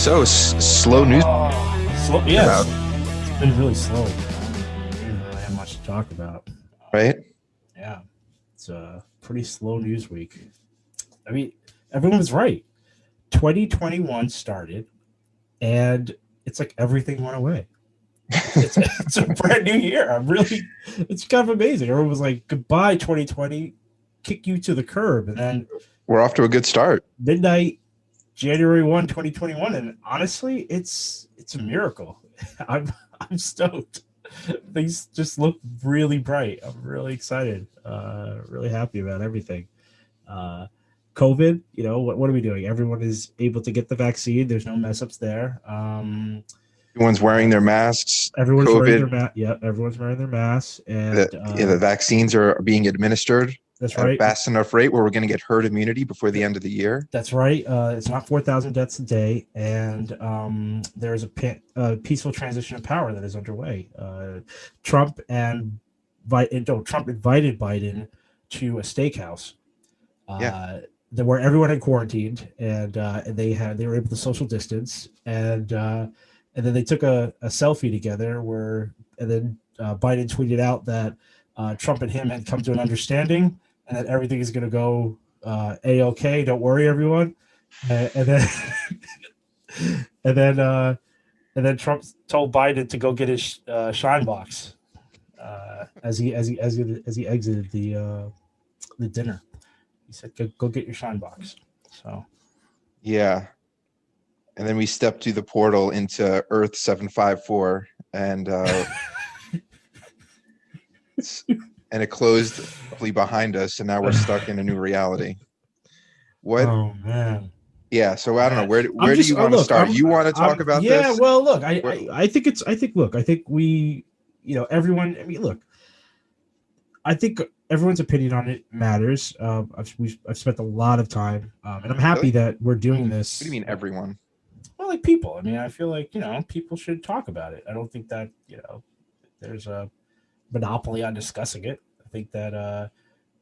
So slow news. Slow, yes. It's been really slow. Didn't really have much to talk about. Right? Yeah, it's a pretty slow news week. I mean, everyone was right. 2021 started, and it's like everything went away. It's a brand new year. It's kind of amazing. Everyone was like, goodbye, 2020, kick you to the curb. And then We're off to a good start. midnight, January 1, 2021. And honestly, it's a miracle. I'm stoked. Things just look really bright. I'm really excited. Really happy about everything. COVID, what are we doing? Everyone is able to get the vaccine. There's no mess ups there. Everyone's wearing their masks. Everyone's COVID, wearing their mask. Yeah, everyone's wearing their masks, and the vaccines are being administered that's at a right. fast enough rate where we're going to get herd immunity before the end of the year. That's right. It's not 4,000 deaths a day, and there is a peaceful transition of power that is underway. Trump invited Biden to a steakhouse. Where everyone had quarantined, and they were able to social distance, and then they took a selfie together. And then Biden tweeted out that Trump and him had come to an understanding, and that everything is going to go a-okay. Don't worry, everyone. And then and then Trump told Biden to go get his shine box as he exited the dinner. He said, "Go get your shine box." So, yeah, and then we stepped through the portal into Earth 754, and and it closed behind us, and now we're stuck in a new reality. What? Oh man. Yeah. So I don't know where do you want to start? You want to talk about this? Yeah. Well, look, I think we, everyone. I mean, look, I think everyone's opinion on it matters. I've spent a lot of time, and I'm happy that we're doing this. What do you mean, everyone? Well, like people. I mean, I feel like people should talk about it. I don't think that there's a monopoly on discussing it. I think that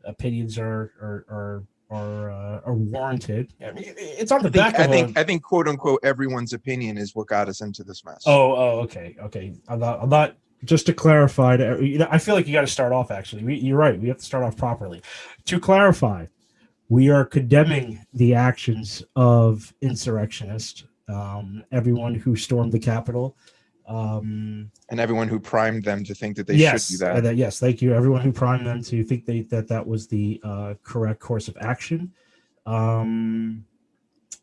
opinions are warranted. I mean, it's on the back. I think quote unquote everyone's opinion is what got us into this mess. Oh, okay. I'm not. Just to clarify, I feel like you got to start off. Actually, you're right. We have to start off properly. To clarify, we are condemning the actions of insurrectionists, everyone who stormed the Capitol, and everyone who primed them to think that they should do that. Yes, thank you. Everyone who primed them to think that was the correct course of action.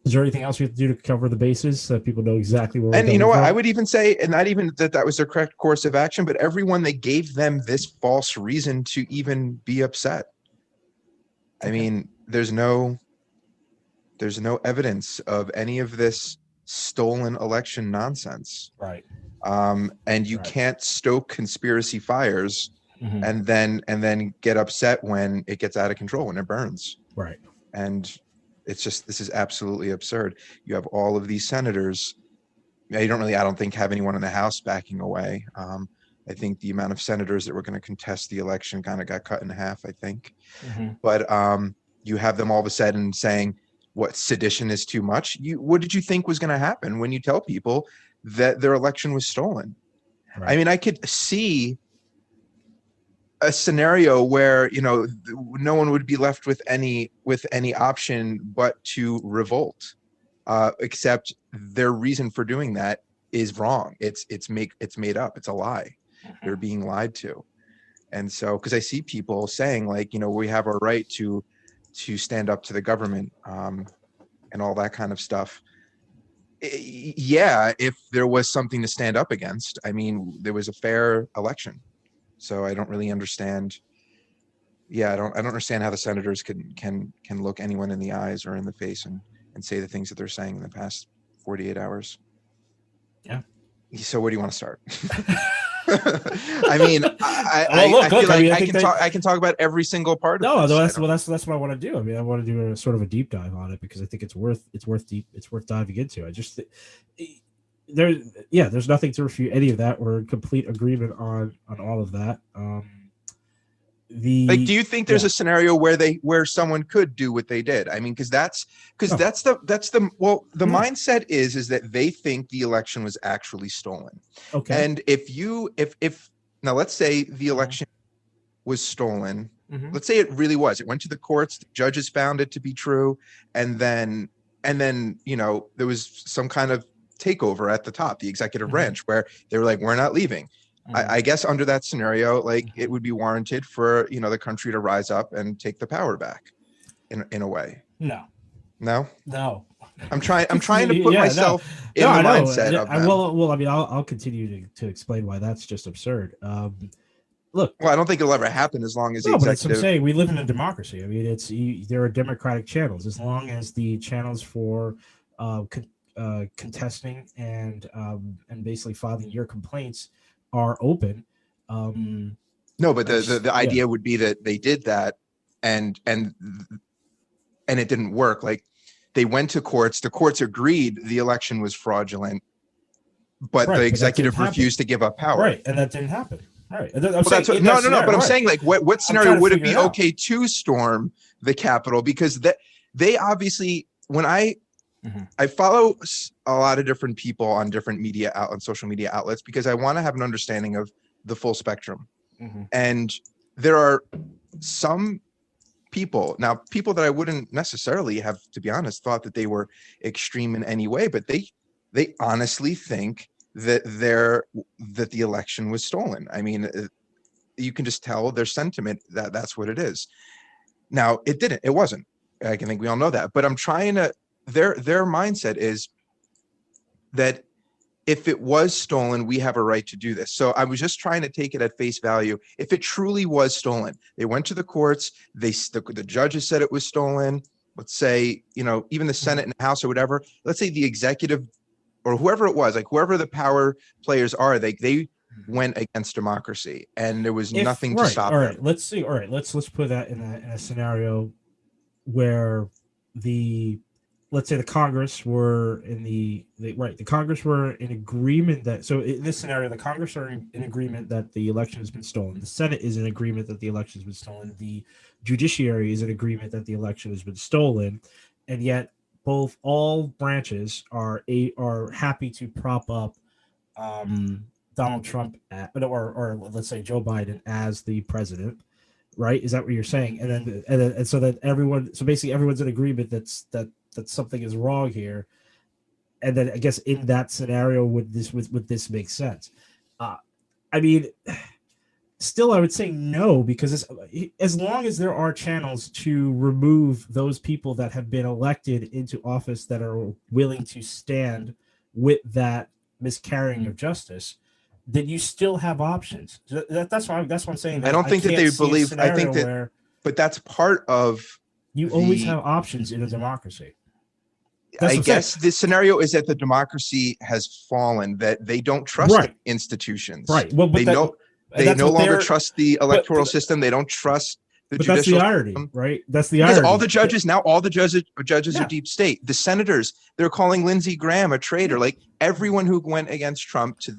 Is there anything else we have to do to cover the bases so that people know exactly where we're going? And you know what? I would even say, and not even that was the correct course of action, but everyone that gave them this false reason to even be upset. Okay. I mean, there's no evidence of any of this stolen election nonsense. Right. And you can't stoke conspiracy fires and then get upset when it gets out of control, when it burns. Right. And this is absolutely absurd. You have all of these senators. I don't think have anyone in the House backing away. I think the amount of senators that were going to contest the election kind of got cut in half, I think. But you have them all of a sudden saying, what, sedition is too much? What did you think was going to happen when you tell people that their election was stolen? Right. I mean, I could see a scenario where no one would be left with any option but to revolt, except their reason for doing that is wrong. It's made up. It's a lie. They're being lied to. And so, because I see people saying we have our right to stand up to the government and all that kind of stuff. Yeah, if there was something to stand up against. I mean, there was a fair election. So I don't really understand. Yeah, I don't understand how the senators can look anyone in the eyes or in the face and say the things that they're saying in the past 48 hours. Yeah. So where do you want to start? I mean, I can talk about every single part. That's what I want to do. I mean, I want to do a sort of a deep dive on it because I think it's worth diving into. I just there's nothing to refute any of that. We're in complete agreement on all of that. Like, do you think there's yeah. a scenario where someone could do what they did? I mean, because that's No. the well, the No. mindset is that they think the election was actually stolen. Okay. And if now let's say the election was stolen, let's say it really was. It went to the courts, the judges found it to be true, and then there was some kind of takeover at the top, the executive branch, where they were like, we're not leaving. I guess under that scenario, like it would be warranted for the country to rise up and take the power back in a way. No. I'm trying to put myself in the mindset of them. Well, I mean, I'll continue to explain why that's just absurd. Look, well, I don't think it'll ever happen as long as but that's what I'm saying. We live in a democracy. I mean, there are democratic channels. As long as the channels for contesting and basically filing your complaints are open. No, but the idea would be that they did that and it didn't work. Like, they went to courts, the courts agreed the election was fraudulent, but the executive refused to give up power. Right, and that didn't happen. Right. But I'm saying, like, what scenario would it be okay to storm the Capitol? Because they obviously, when I follow a lot of different people on different on social media outlets, because I want to have an understanding of the full spectrum. And there are some people that I wouldn't necessarily have, to be honest, thought that they were extreme in any way, but they honestly think that the election was stolen. I mean, you can just tell their sentiment that that's what it is. Now, it wasn't. I think we all know that, but I'm trying to, their mindset is that if it was stolen, we have a right to do this. So I was just trying to take it at face value. If it truly was stolen, they went to the courts, the judges said it was stolen. Let's say, even the Senate and House or whatever, let's say the executive or whoever it was, like whoever the power players are, they went against democracy and there was nothing to stop them. Let's see. All right, let's put that in a scenario where let's say the Congress were the Congress were in agreement that, so in this scenario, the Congress are in agreement that the election has been stolen. The Senate is in agreement that the election has been stolen. The judiciary is in agreement that the election has been stolen. And yet all branches are happy to prop up Donald Trump or let's say Joe Biden as the president. Right? Is that what you're saying? And so basically everyone's in agreement that something is wrong here. And then I guess in that scenario, would this make sense? I mean, still, I would say no, because as long as there are channels to remove those people that have been elected into office that are willing to stand with that miscarrying of justice, then you still have options. That's why I'm saying that I don't think that they believe. I think that, but that's part of. You always have options in a democracy. I guess the scenario is that the democracy has fallen, that they don't trust institutions. Right. Well, they no longer trust the electoral system. They don't trust the judicial that's the irony, system. Right? That's the irony. All the judges are deep state. The senators, they're calling Lindsey Graham a traitor. Like, everyone who went against Trump to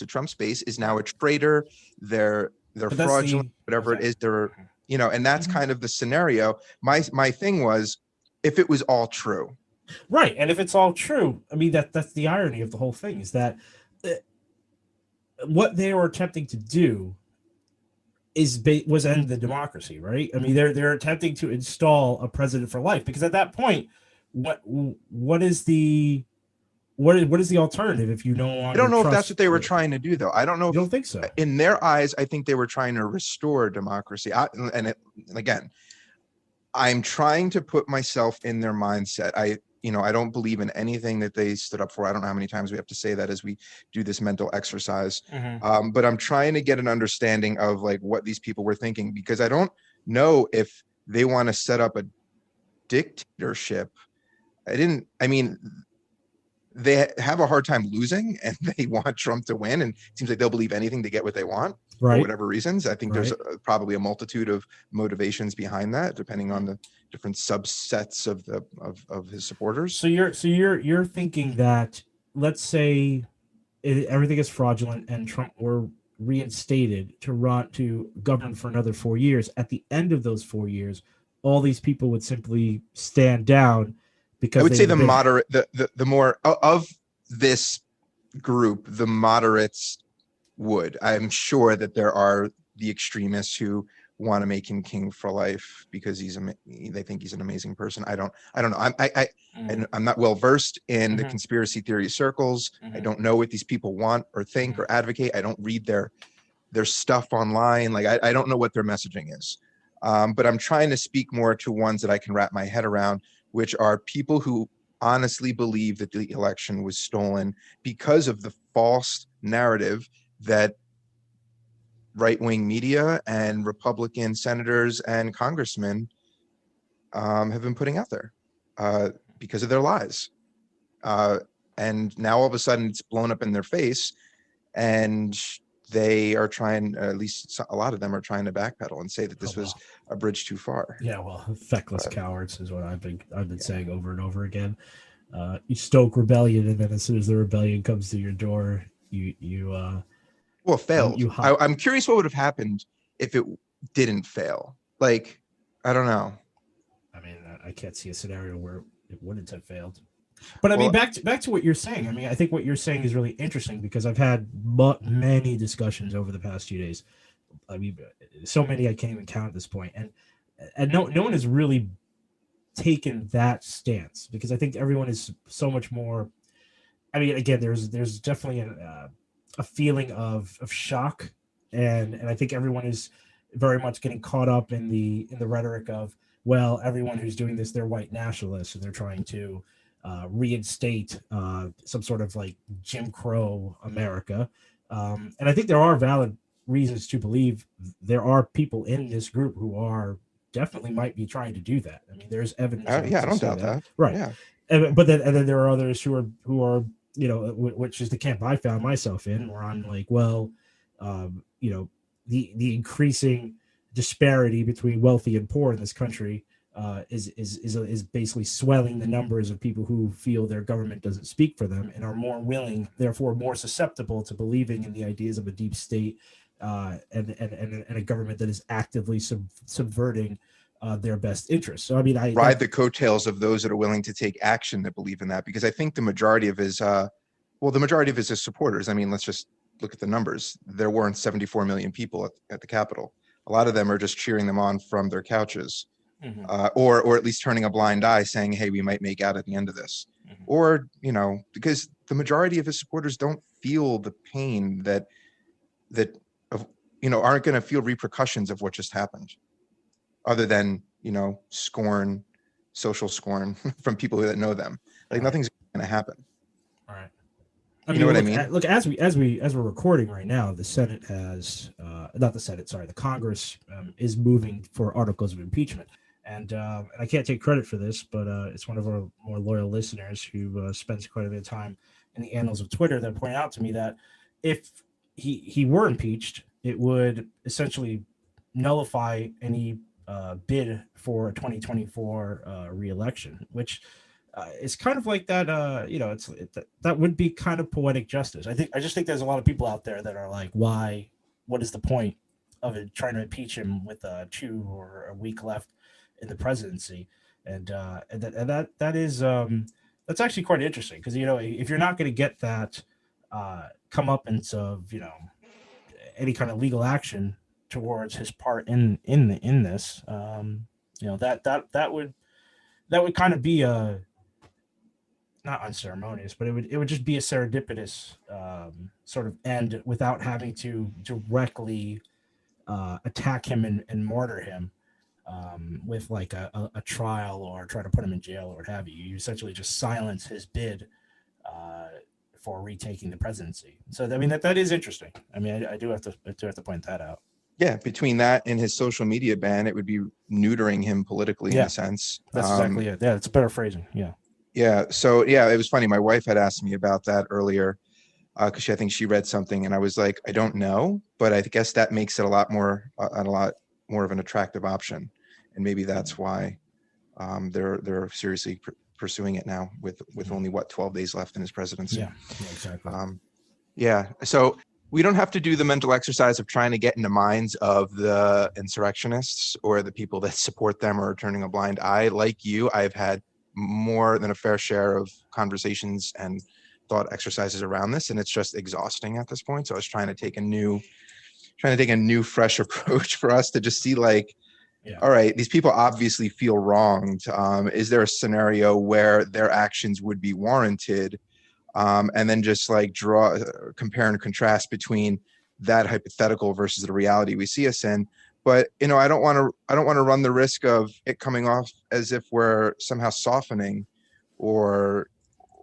Trump's base is now a traitor. They're fraudulent, whatever it is. And that's kind of the scenario. My thing was, if it was all true. Right. And if it's all true, I mean, that's the irony of the whole thing, is that what they were attempting to do was end the democracy, right? I mean, they're attempting to install a president for life, because at that point, what is the alternative if you no longer? I don't know if that's what they were trying to do, though. I don't know. You don't think so? In their eyes, I think they were trying to restore democracy. Again, I'm trying to put myself in their mindset. I don't believe in anything that they stood up for. I don't know how many times we have to say that as we do this mental exercise. But I'm trying to get an understanding of like what these people were thinking, because I don't know if they want to set up a dictatorship. They have a hard time losing, and they want Trump to win, and it seems like they'll believe anything to get what they want, for whatever reasons. I think there's probably a multitude of motivations behind that, depending on the different subsets of his supporters. So you're thinking that, let's say everything is fraudulent and Trump reinstated to govern for another 4 years, at the end of those 4 years, all these people would simply stand down because I would say the moderate, the more of this group, the moderates would. I'm sure that there are the extremists who want to make him king for life because they think he's an amazing person. I don't know. I'm not well versed in the conspiracy theory circles. I don't know what these people want or think or advocate. I don't read their stuff online. Like I don't know what their messaging is. But I'm trying to speak more to ones that I can wrap my head around, which are people who honestly believe that the election was stolen because of the false narrative that right-wing media and Republican senators and congressmen have been putting out there because of their lies. And now all of a sudden it's blown up in their face, and they are trying, at least a lot of them are trying to backpedal and say that this was a bridge too far. Yeah, well, feckless cowards is what I've been saying over and over again. You stoke rebellion, and then as soon as the rebellion comes to your door, well, failed. I'm curious what would have happened if it didn't fail. Like, I don't know. I mean, I can't see a scenario where it wouldn't have failed. But I mean, back to what you're saying. I mean, I think what you're saying is really interesting because I've had many discussions over the past few days. I mean, so many I can't even count at this point, and no one has really taken that stance because I think everyone is so much more. I mean, again, there's definitely a feeling of shock, and I think everyone is very much getting caught up in the rhetoric of, well, everyone who's doing this, they're white nationalists and they're trying to reinstate some sort of like Jim Crow America, and I think there are valid reasons to believe there are people in this group who are definitely might be trying to do that. I mean, there's evidence. Yeah, I don't doubt that. Right. Yeah. But then there are others who are which is the camp I found myself in, where I'm like, well, the increasing disparity between wealthy and poor in this country is basically swelling the numbers of people who feel their government doesn't speak for them and are more willing, therefore more susceptible to believing in the ideas of a deep state and a government that is actively subverting their best interests. So I mean, I ride the coattails of those that are willing to take action that believe in that, because I think the majority of his supporters. I mean, let's just look at the numbers. There weren't 74 million people at the Capitol. A lot of them are just cheering them on from their couches, or at least turning a blind eye, saying, "Hey, we might make out at the end of this," or because the majority of his supporters don't feel the pain that aren't going to feel repercussions of what just happened, other than scorn, social scorn from people that know them. Like nothing's going to happen. All right. You know what I mean? Look, as we're recording right now, the Senate has the Congress is moving for articles of impeachment, and I can't take credit for this, but it's one of our more loyal listeners who spends quite a bit of time in the annals of Twitter that pointed out to me that if he were impeached, it would essentially nullify any bid for a 2024 re-election, which it's kind of like that. That would be kind of poetic justice. I just think there's a lot of people out there that are like, why? What is the point of it, trying to impeach him with 2 or a week left in the presidency? And that is that's actually quite interesting, because if you're not going to get that comeuppance of any kind of legal action towards his part in this, that would kind of be a not unceremonious, but it would just be a serendipitous sort of end without having to directly attack him and martyr him with like a trial or try to put him in jail or what have you. You essentially just silence his bid for retaking the presidency. So I mean that is interesting. I mean I do have to point that out. Yeah, between that and his social media ban, it would be neutering him politically in a sense. That's exactly it. Yeah, it's better phrasing. Yeah. Yeah. So yeah, it was funny. My wife had asked me about that earlier because I think she read something, and I was like, I don't know, but I guess that makes it a lot more of an attractive option, and maybe that's why they're seriously pursuing it now with only 12 days left in his presidency. Yeah, exactly. Yeah. So we don't have to do the mental exercise of trying to get in the minds of the insurrectionists or the people that support them or are turning a blind eye. Like you, I've had more than a fair share of conversations and thought exercises around this, and it's just exhausting at this point. So I was trying to take a new, fresh approach for us to just see like, all right, these people obviously feel wronged. Is there a scenario where their actions would be warranted? And then just like compare and contrast between that hypothetical versus the reality we see us in. But I don't want to run the risk of it coming off as if we're somehow softening or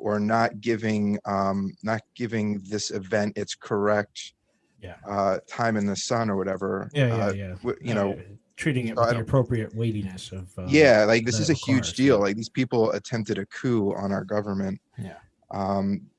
not giving this event its correct time in the sun or whatever. Treating it with the appropriate weightiness of like this is a huge deal. Like these people attempted a coup on our government.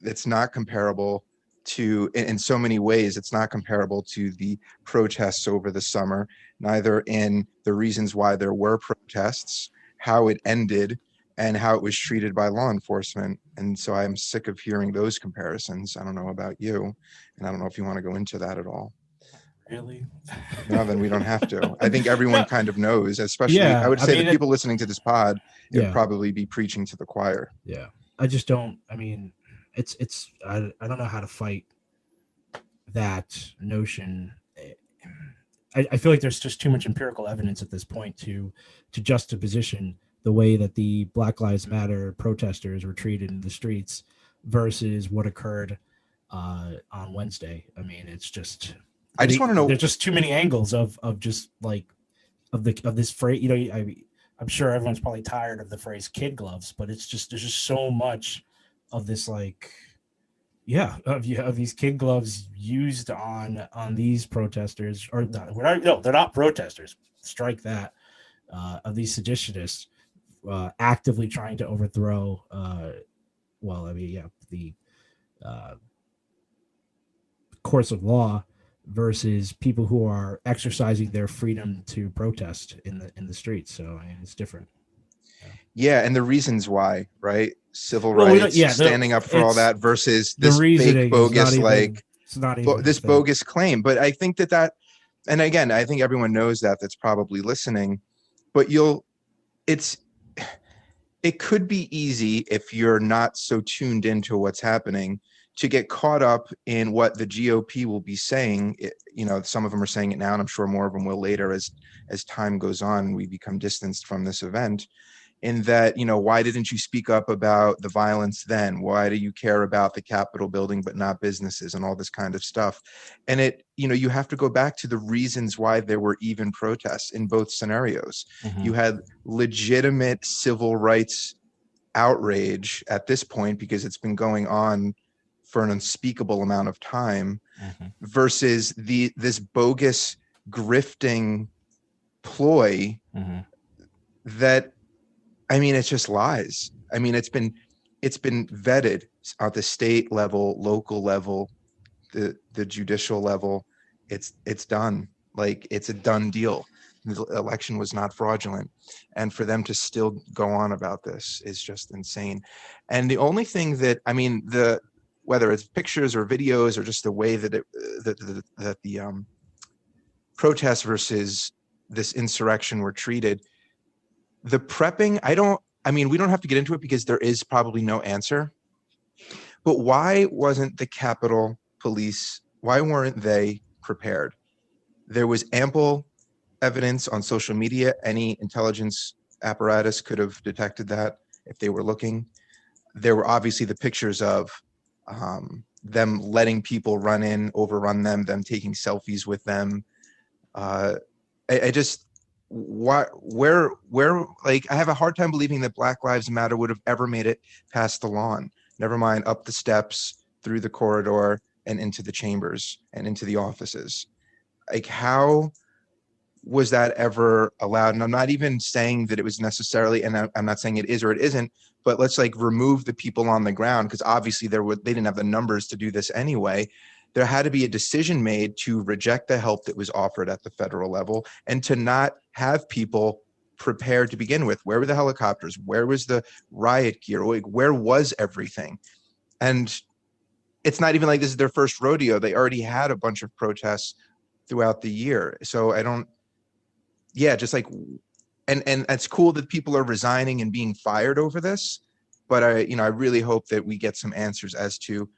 It's not comparable to, in so many ways, it's not comparable to the protests over the summer, neither in the reasons why there were protests, how it ended, and how it was treated by law enforcement. And so I'm sick of hearing those comparisons. I don't know about you, and I don't know if you want to go into that at all. Really? No, then we don't have to. I think everyone kind of knows, especially I would say the people listening to this pod would probably be preaching to the choir. Yeah. I just don't, I don't know how to fight that notion. I feel like there's just too much empirical evidence at this point to juxtaposition the way that the Black Lives Matter protesters were treated in the streets versus what occurred on Wednesday. I mean, it's just, I just want to know, there's just too many angles of just like of this phrase. I'm sure everyone's probably tired of the phrase "kid gloves," but it's just there's just so much of this of these kid gloves used on these protesters, or they're not protesters. Strike that. Of these seditionists actively trying to overthrow. The course of law versus people who are exercising their freedom to protest in the streets. So it's different. Yeah, and the reasons why, right? Civil rights, standing up for all that versus this fake bogus, bogus claim. But I think that, and again, I think everyone knows that's probably listening, but it could be easy if you're not so tuned into what's happening to get caught up in what the GOP will be saying. Some of them are saying it now, and I'm sure more of them will later as time goes on and we become distanced from this event. In that, why didn't you speak up about the violence then? Why do you care about the Capitol building but not businesses and all this kind of stuff? And you have to go back to the reasons why there were even protests in both scenarios. Mm-hmm. You had legitimate civil rights outrage at this point because it's been going on for an unspeakable amount of time, mm-hmm. versus this bogus grifting ploy, mm-hmm. that, it's just lies. It's been vetted at the state level, local level, the judicial level. It's done. Like, it's a done deal. The election was not fraudulent. And for them to still go on about this is just insane. And the only thing that, whether it's pictures or videos or just the way that the protests versus this insurrection were treated, the prepping, we don't have to get into it because there is probably no answer. But why wasn't the Capitol Police, why weren't they prepared? There was ample evidence on social media. Any intelligence apparatus could have detected that if they were looking. There were obviously the pictures of them letting people run in, overrun them taking selfies with them. I have a hard time believing that Black Lives Matter would have ever made it past the lawn, never mind up the steps, through the corridor, and into the chambers and into the offices. Like, how was that ever allowed? And I'm not even saying that it was necessarily, and I'm not saying it is or it isn't, but let's remove the people on the ground, because obviously they didn't have the numbers to do this anyway. There had to be a decision made to reject the help that was offered at the federal level and to not have people prepared to begin with. Where were the helicopters? Where was the riot gear? Where was everything? And it's not even like this is their first rodeo. They already had a bunch of protests throughout the year. So I don't, yeah, just like, and it's cool that people are resigning and being fired over this, but I really hope that we get some answers as to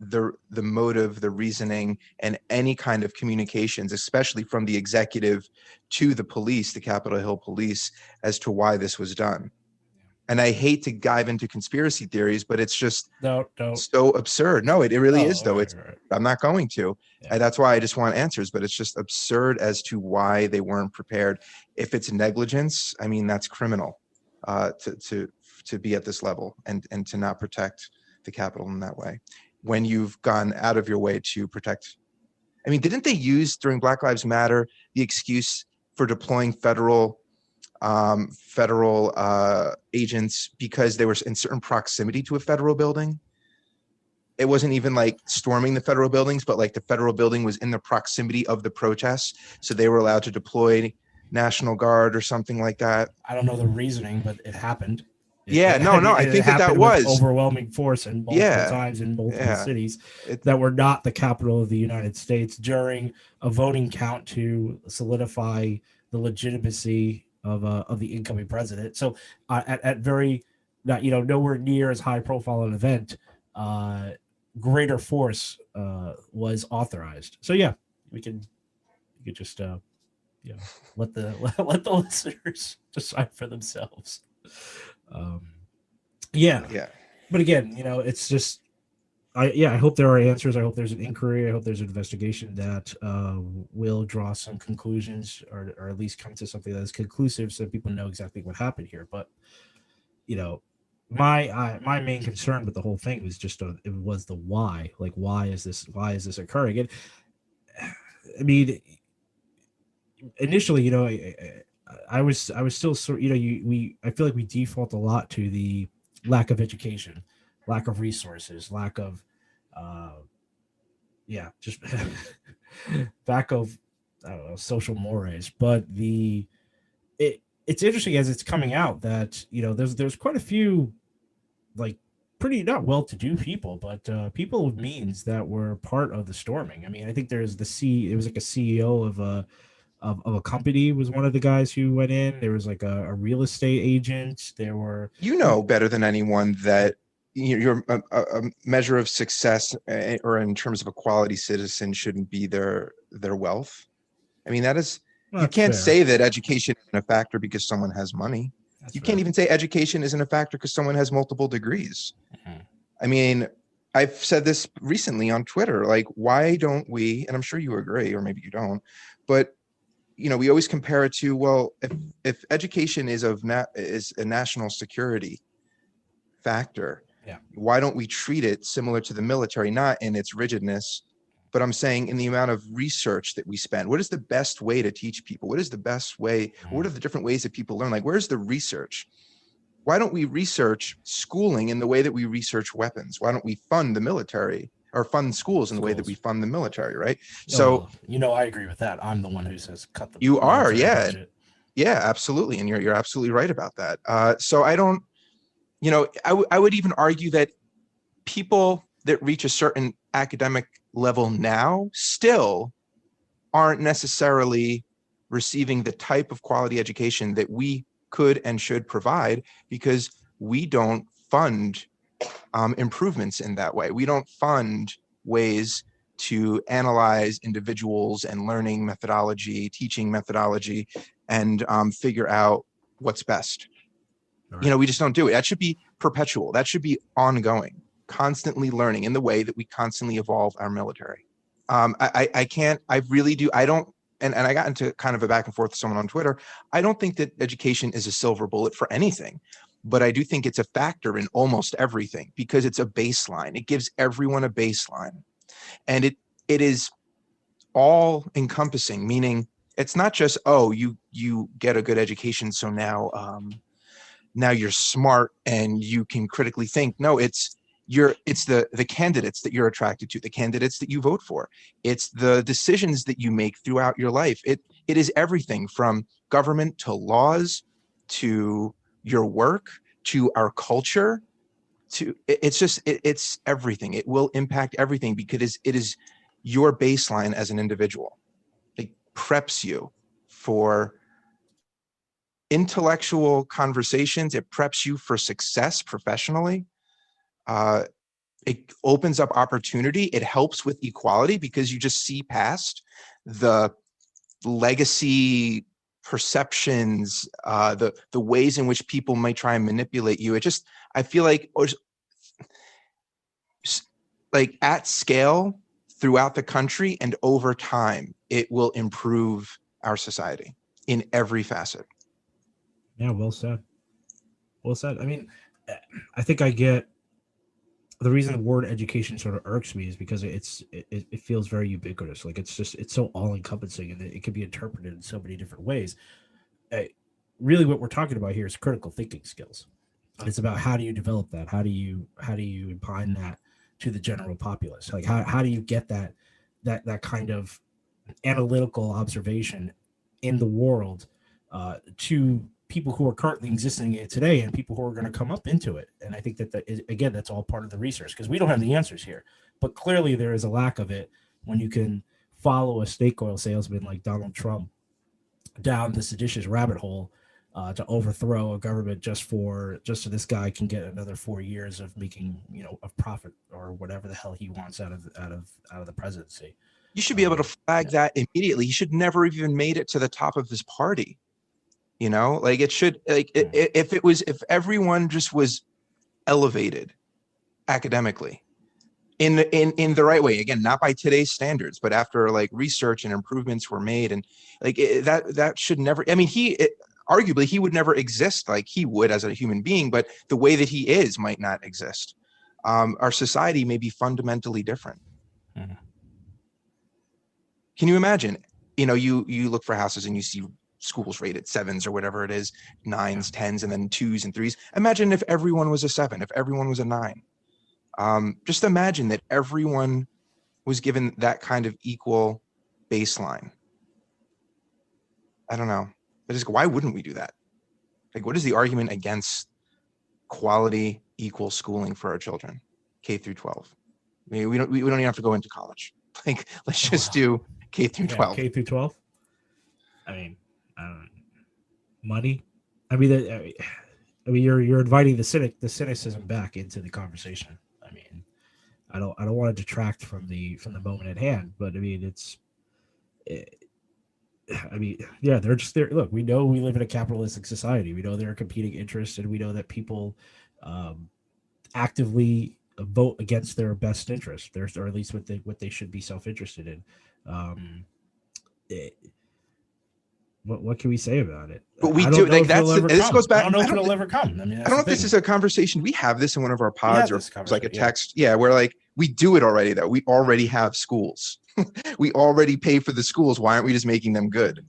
the motive, the reasoning, and any kind of communications, especially from the executive to the police, the Capitol Hill police, as to why this was done. And I hate to dive into conspiracy theories, but it's just so absurd. No, it really is, though. Right. I'm not going to. Yeah. And that's why I just want answers, but it's just absurd as to why they weren't prepared. If it's negligence, I mean, that's criminal to be at this level and to not protect the Capitol in that way. When you've gone out of your way to protect. I mean, didn't they use during Black Lives Matter the excuse for deploying federal agents because they were in certain proximity to a federal building? It wasn't even like storming the federal buildings, but like the federal building was in the proximity of the protests, so they were allowed to deploy National Guard or something like that. I don't know the reasoning, but it happened. I think that was overwhelming force and multiple times in multiple cities that were not the capital of the United States during a voting count to solidify the legitimacy of the incoming president. So at very, not nowhere near as high profile an event, greater force was authorized. So yeah, you could just let the listeners decide for themselves. But again, it's just I hope there are answers. I hope there's an inquiry. I hope there's an investigation that will draw some conclusions or at least come to something that is conclusive so people know exactly what happened here. But my main concern with the whole thing was just it was the why. Like, why is this occurring? And I mean, initially, I was still sort I feel like we default a lot to the lack of education, lack of resources, lack of just lack of social mores. But it's interesting as it's coming out that there's quite a few like pretty not well-to-do people, but people of means that were part of the storming. I mean, I think there's it was like a CEO of a company was one of the guys who went in. There was like a real estate agent. There were better than anyone that your a measure of success or in terms of a quality citizen shouldn't be their wealth. I mean, that is you can't say that education isn't a factor because someone has money. You can't even say education isn't a factor because someone has multiple degrees. Mm-hmm. I mean, I've said this recently on Twitter, like, why don't we, and I'm sure you agree, or maybe you don't, but we always compare it to, well, if education is a national security factor, why don't we treat it similar to the military, not in its rigidness, but I'm saying in the amount of research that we spend. What is the best way to teach people? What is the best way? What are the different ways that people learn? Like, where's the research? Why don't we research schooling in the way that we research weapons? Why don't we fund the military or fund schools in the way that we fund the military, right? So I agree with that. I'm the one who says cut the you are budget. Yeah, absolutely, and you're absolutely right about that. So I don't, I would even argue that people that reach a certain academic level now still aren't necessarily receiving the type of quality education that we could and should provide because we don't fund improvements in that way. We don't fund ways to analyze individuals and learning methodology, teaching methodology, and figure out what's best. Right. We just don't do it. That should be perpetual. That should be ongoing, constantly learning in the way that we constantly evolve our military. I really do. I don't, and I got into kind of a back and forth with someone on Twitter. I don't think that education is a silver bullet for anything, but I do think it's a factor in almost everything because it's a baseline. It gives everyone a baseline, and it is all encompassing, meaning it's not just, you get a good education, so now you're smart and you can critically think. No, it's the candidates that you're attracted to, the candidates that you vote for. It's the decisions that you make throughout your life. It is everything from government to laws to your work to our culture. it's everything. It will impact everything because it is your baseline as an individual. It preps you for intellectual conversations. It preps you for success professionally. It opens up opportunity. It helps with equality because you just see past the legacy perceptions, the ways in which people might try and manipulate you. I feel like, at scale throughout the country and over time, it will improve our society in every facet. Yeah, well said. Well said. I mean, I think I get the reason the word education sort of irks me is because it feels very ubiquitous. Like it's so all encompassing, and it can be interpreted in so many different ways. Really, what we're talking about here is critical thinking skills. And it's about how do you develop that? How do you impine that to the general populace? Like how do you get that kind of analytical observation in the world to people who are currently existing in it today and people who are going to come up into it. And I think again, that's all part of the research because we don't have the answers here, but clearly there is a lack of it when you can follow a snake oil salesman like Donald Trump down the seditious rabbit hole to overthrow a government just so this guy can get another 4 years of making, a profit or whatever the hell he wants out of the presidency. You should be able to flag that immediately. He should never have even made it to the top of his party. It should, if everyone just was elevated academically in the right way, again, not by today's standards, but after research and improvements were made, and that should never, arguably he would never exist like he would as a human being, but the way that he is might not exist. Our society may be fundamentally different. Mm-hmm. Can you imagine, you look for houses and you see schools rated 7s or whatever it is, 9s, 10s, and then 2s and 3s. Imagine if everyone was a 7, if everyone was a 9. Just imagine that everyone was given that kind of equal baseline. I don't know. Why wouldn't we do that? What is the argument against quality, equal schooling for our children, K through 12? I mean, we don't even have to go into college. Let's just do K through 12. K through 12. I mean, money. I mean, you're inviting the cynicism back into the conversation. I mean, I don't want to detract from the moment at hand, but I mean, they're just there. Look, we know we live in a capitalistic society. We know there are competing interests, and we know that people actively vote against their best interest, or at least what they should be self-interested in. What can we say about it? But we do. This goes back. I don't know if it'll ever come. I mean, I don't know if this is a conversation. We have this in one of our pods, or it's like a text. Yeah, where we do it already. Though we already have schools. We already pay for the schools. Why aren't we just making them good?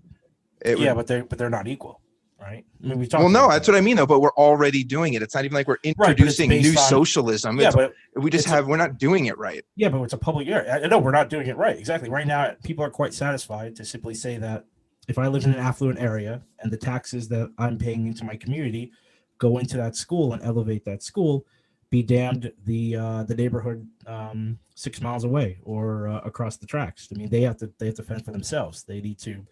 But they're not equal, right? I mean, that's what I mean, though. But we're already doing it. It's not even like we're introducing new socialism. We're not doing it right. Yeah, but it's a public area. I know we're not doing it right. Exactly. Right now, people are quite satisfied to simply say that if I live in an affluent area and the taxes that I'm paying into my community go into that school and elevate that school, be damned the neighborhood 6 miles away or across the tracks. I mean, they have to fend for themselves. They need to,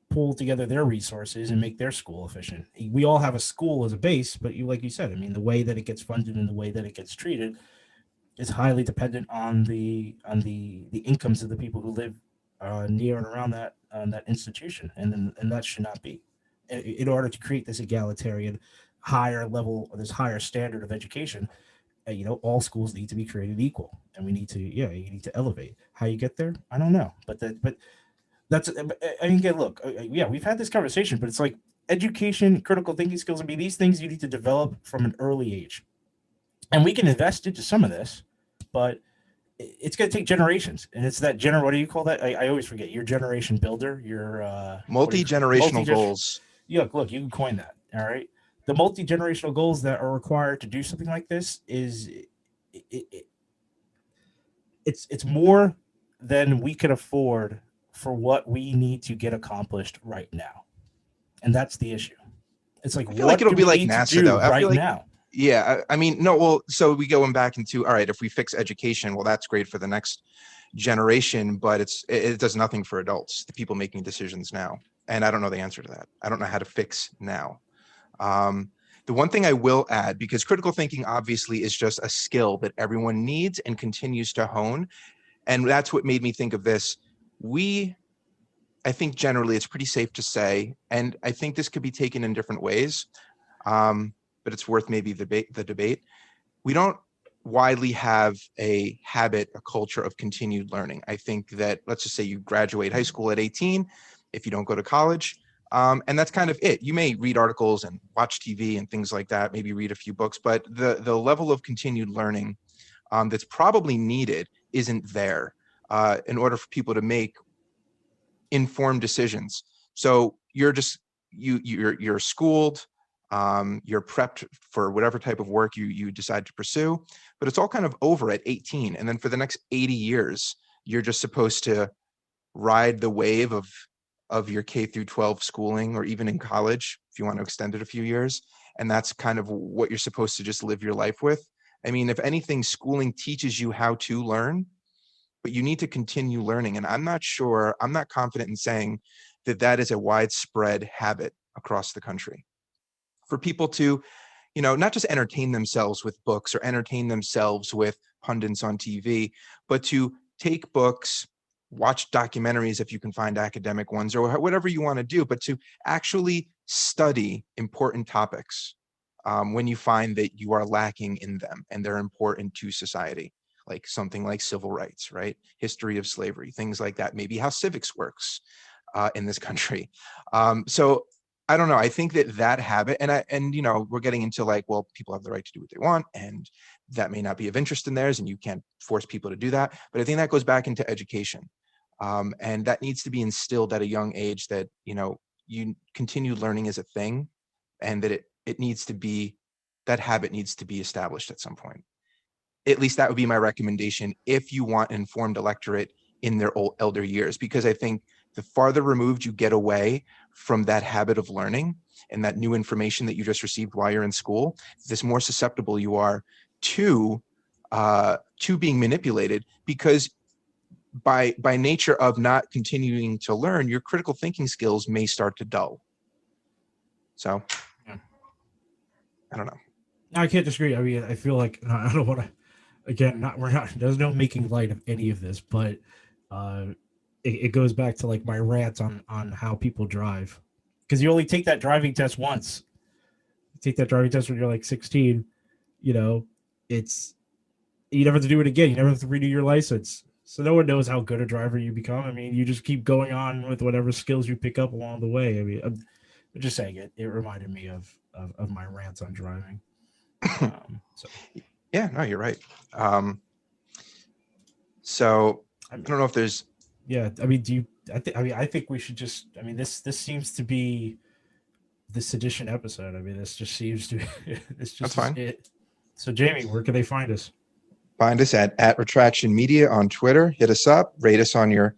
pull together their resources and make their school efficient. We all have a school as a base, but like you said, I mean, the way that it gets funded and the way that it gets treated is highly dependent on the incomes of the people who live near and around that institution, and that should not be. In order to create this egalitarian, higher level, or this higher standard of education, all schools need to be created equal, and we need to, you need to elevate. How you get there, I don't know, but that's. I mean, look, we've had this conversation, but it's like education, critical thinking skills. I mean, these things you need to develop from an early age, and we can invest into some of this, but it's going to take generations, and it's that what do you call that? I always forget. Your generation builder, your multi-generational goals. Yeah, look, you can coin that. All right, the multi-generational goals that are required to do something like this it's more than we can afford for what we need to get accomplished right now, and that's the issue. It's like, I feel like it'll be like NASA, though. Right now. Yeah, I mean, no, well, so we going back into, all right, if we fix education, well, that's great for the next generation, but it does nothing for adults, the people making decisions now. And I don't know the answer to that. I don't know how to fix now. The one thing I will add, because critical thinking obviously is just a skill that everyone needs and continues to hone. And that's what made me think of this. I think generally it's pretty safe to say, and I think this could be taken in different ways, but it's worth maybe the debate. We don't widely have a habit, a culture of continued learning. I think that, let's just say you graduate high school at 18, if you don't go to college, and that's kind of it. You may read articles and watch TV and things like that, maybe read a few books, but the level of continued learning that's probably needed isn't there in order for people to make informed decisions. So you're schooled, you're prepped for whatever type of work you decide to pursue, but it's all kind of over at 18. And then for the next 80 years, you're just supposed to ride the wave of your K through 12 schooling, or even in college, if you want to extend it a few years. And that's kind of what you're supposed to just live your life with. I mean, if anything, schooling teaches you how to learn, but you need to continue learning. And I'm not confident in saying that that is a widespread habit across the country. For people to, not just entertain themselves with books or entertain themselves with pundits on TV, but to take books, watch documentaries if you can find academic ones, or whatever you want to do, but to actually study important topics when you find that you are lacking in them and they're important to society, like something like civil rights, right? History of slavery, things like that, maybe how civics works in this country. So I don't know. I think that habit, and we're getting into like, well, people have the right to do what they want, and that may not be of interest in theirs, and you can't force people to do that. But I think that goes back into education. And that needs to be instilled at a young age, that, you continue learning as a thing, and that that habit needs to be established at some point. At least that would be my recommendation if you want an informed electorate in their elder years, because I think the farther removed you get away from that habit of learning and that new information that you just received while you're in school, the more susceptible you are to being manipulated, because by nature of not continuing to learn, your critical thinking skills may start to dull. So, yeah. I don't know. I can't disagree. I mean, I feel like I don't want to. Again, there's no making light of any of this, but it goes back to like my rant on how people drive, because you only take that driving test once. You take that driving test when you're like 16. You never have to do it again. You never have to renew your license. So no one knows how good a driver you become. I mean, you just keep going on with whatever skills you pick up along the way. I mean, I'm just saying it. It reminded me of my rants on driving. So. Yeah, no, you're right. So I don't know if there's. Yeah, I mean, I think we should just. I mean, this seems to be the sedition episode. I mean, this just seems to. This just That's fine. It. So, Jamie, where can they find us? Find us at Retraction Media on Twitter. Hit us up. Rate us on your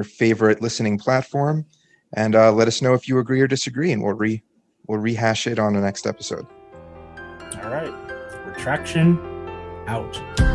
favorite listening platform, and let us know if you agree or disagree, and we'll rehash it on the next episode. All right, Retraction out.